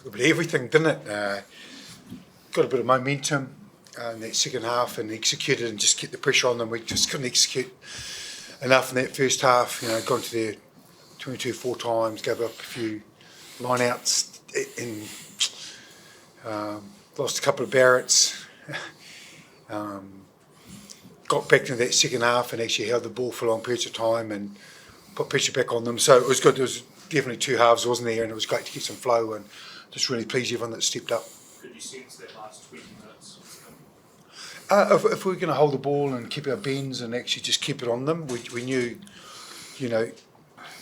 took a bit of everything, didn't it? Got a bit of momentum in that second half and executed and just kept the pressure on them. We just couldn't execute enough in that first half. Gone to their 22 4 times, gave up a few line outs and lost a couple of Barretts. Got back into that second half and actually held the ball for long periods of time and put pressure back on them. So it was good. There was definitely two halves, wasn't there? And it was great to get some flow and just really please everyone that stepped up. Could you sense that last 20 minutes? If we were going to hold the ball and keep our bends and actually just keep it on them, we knew,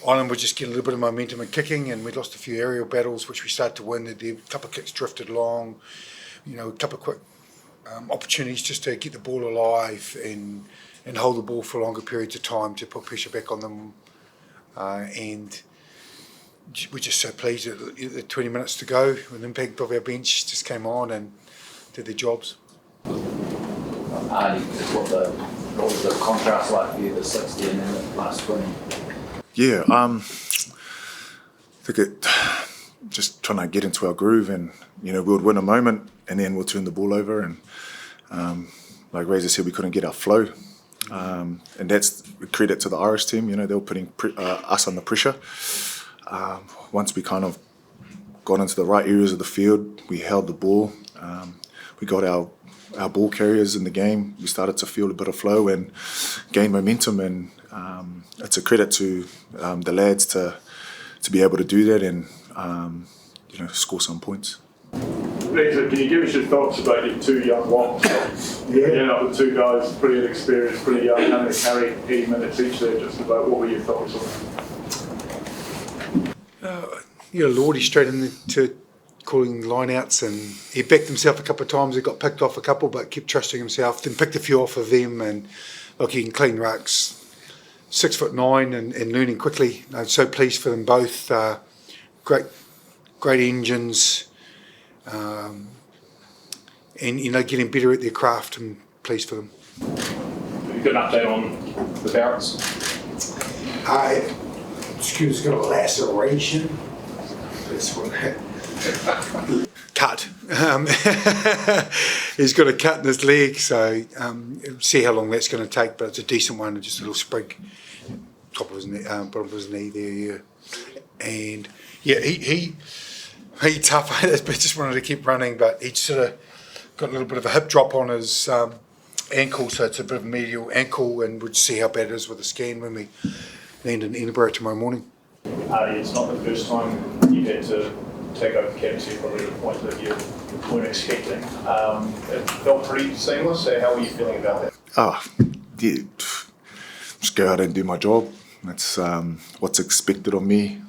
Ireland would just get a little bit of momentum and kicking, and we lost a few aerial battles, which we started to win. A couple of kicks drifted along, a couple of quick opportunities just to get the ball alive and hold the ball for longer periods of time to put pressure back on them. And we're just so pleased at the 20 minutes to go when the impact of our bench just came on and did their jobs. What was the contrast like for you, the 60 and then the last 20? Yeah, I think just trying to get into our groove and, we'll win a moment and then we'll turn the ball over and like Razor said, we couldn't get our flow. And that's a credit to the Irish team, they were putting us under pressure. Once we kind of got into the right areas of the field, we held the ball. We got our ball carriers in the game. We started to feel a bit of flow and gain momentum, and it's a credit to the lads to be able to do that and score some points. Razor, can you give us your thoughts about your two young wops? The two guys, pretty inexperienced, pretty young, having to carry 80 minutes each there, just about what were your thoughts on that? Lordy straight into calling lineouts, and he backed himself a couple of times. He got picked off a couple, but kept trusting himself. Then picked a few off of them, and he can clean rucks. 6'9" and learning quickly. I'm so pleased for them both. Great engines, and getting better at their craft. And pleased for them. Have you got an update on the Barretts? Scoot's got a laceration. That's what cut. He's got a cut in his leg, so see how long that's going to take. But it's a decent one, just a little sprig, top of his knee, bottom of his knee there. Yeah. And he tough. I just wanted to keep running, but he sort of got a little bit of a hip drop on his ankle, so it's a bit of a medial ankle, and we'll see how bad it is with the scan when we land in Edinburgh tomorrow morning. It's not the first time you've had to take over captaincy, probably at a point that you weren't expecting. It felt pretty seamless. So how were you feeling about that? Just go out and do my job. That's what's expected of me.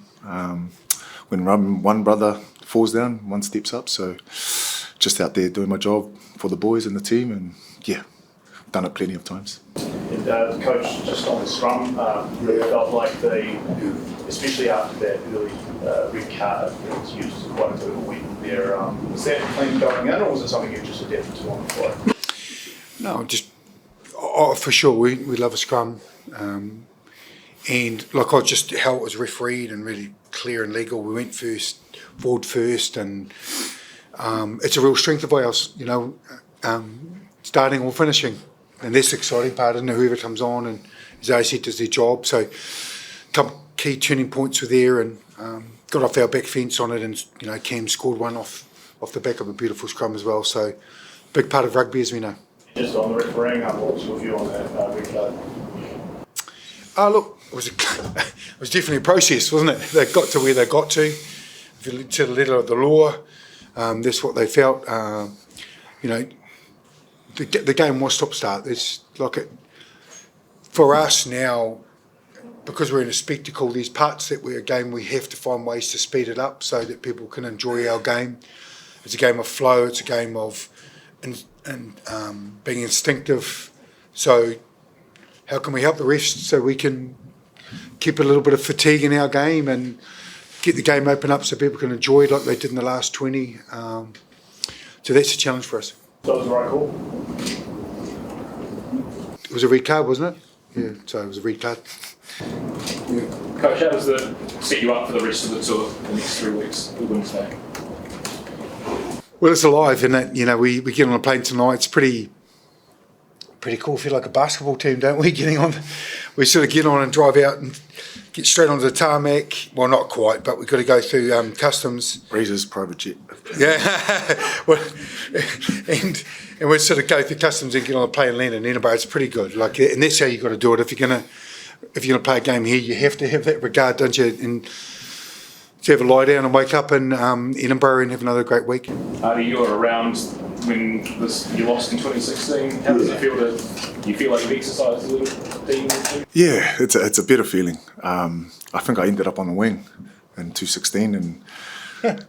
When one brother falls down, one steps up. So just out there doing my job for the boys and the team, and done it plenty of times. And coach, just on the scrum, really felt like especially after that early red card, it was used as quite a bit of a weapon there. Was that clean going in, or was it something you just adapted to on the fly? No, for sure. We love a scrum, and just how it was refereed and really clear and legal. We went forward first, and it's a real strength of ours. Starting or finishing. And that's the exciting part, isn't it? Whoever comes on and, as I said, does their job. So a couple key turning points were there, and got off our back fence on it, and Cam scored one off the back of a beautiful scrum as well. So big part of rugby, as we know. Just on the refereeing, what was your view on that red card? Look, it was definitely a process, wasn't it? They got to where they got to. If you look to the letter of the law, that's what they felt. The game was stop-start. It's for us now, because we're in a spectacle, there's parts that we're a game we have to find ways to speed it up so that people can enjoy our game. It's a game of flow. It's a game of being instinctive. So how can we help the refs so we can keep a little bit of fatigue in our game and get the game open up so people can enjoy it like they did in the last 20. So that's a challenge for us. So it was the right call? It was a red card, wasn't it? Yeah, so it was a red card. Coach, how does that set you up for the rest of the tour, the next 3 weeks, the Wednesday? Well, it's alive, isn't it? You know, we get on a plane tonight. It's pretty cool. Feel like a basketball team, don't we? We sort of get on and drive out and get straight onto the tarmac. Well, not quite, but we've got to go through customs. Razor's private jet. Yeah, well, and we sort of go through customs and get on a plane and land in Edinburgh. It's pretty good. Like, and that's how you got to do it. If you're gonna play a game here, you have to have that regard, don't you? And to have a lie down and wake up in Edinburgh and have another great week. You were around when you lost in 2016. How does it feel you feel like you've exercised a little team? Yeah, it's a better feeling. I think I ended up on the wing in 2016 and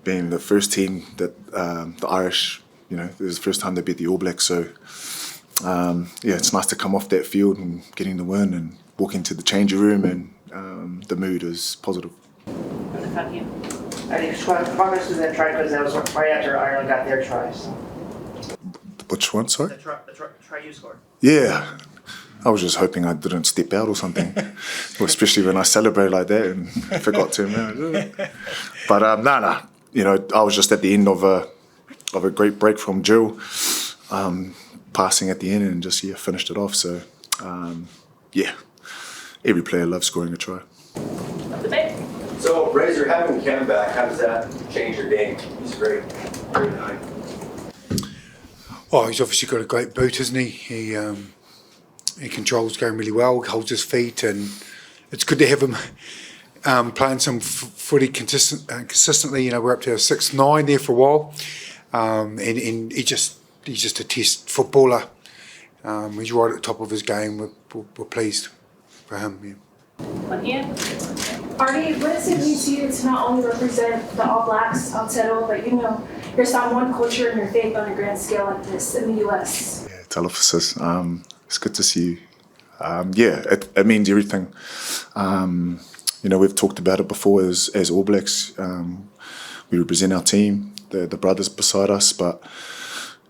being the first team that the Irish, you know, it was the first time they beat the All Blacks. So yeah, it's nice to come off that field and getting the win and walk into the changing room and the mood is positive. Thank you. I think progress with that try because that was right after Ireland got their try. So. Which one, sorry? The try you scored. Yeah, I was just hoping I didn't step out or something, well, especially when I celebrated like that and forgot to. But no, you know, I was just at the end of a great break from Jill, passing at the end and just finished it off. So yeah, every player loves scoring a try. So, Razor, having Ken back, how does that change your game? He's great. Great night. Oh, he's obviously got a great boot, hasn't he? He controls the game really well, holds his feet, and it's good to have him playing some footy consistently. You know, we're up to a 6'9" there for a while, and he's just a test footballer. He's right at the top of his game. We're pleased for him. Yeah. Artie, what does it mean to you to not only represent the All Blacks Aotearoa, but you know, your Samoan culture and your faith on a grand scale like this in the US? Yeah, Talofa, it's good to see you. Yeah, it means everything. You know, we've talked about it before as All Blacks. We represent our team, the brothers beside us, but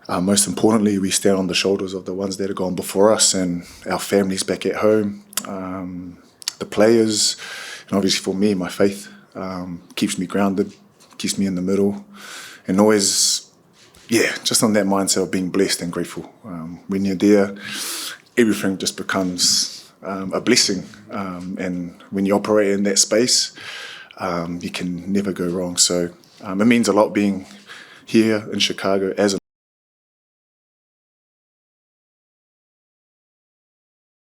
most importantly, we stand on the shoulders of the ones that have gone before us and our families back at home, the players. And obviously for me, my faith keeps me grounded, keeps me in the middle, and always, just on that mindset of being blessed and grateful. When you're there, everything just becomes a blessing. And when you operate in that space, you can never go wrong. So it means a lot being here in Chicago as an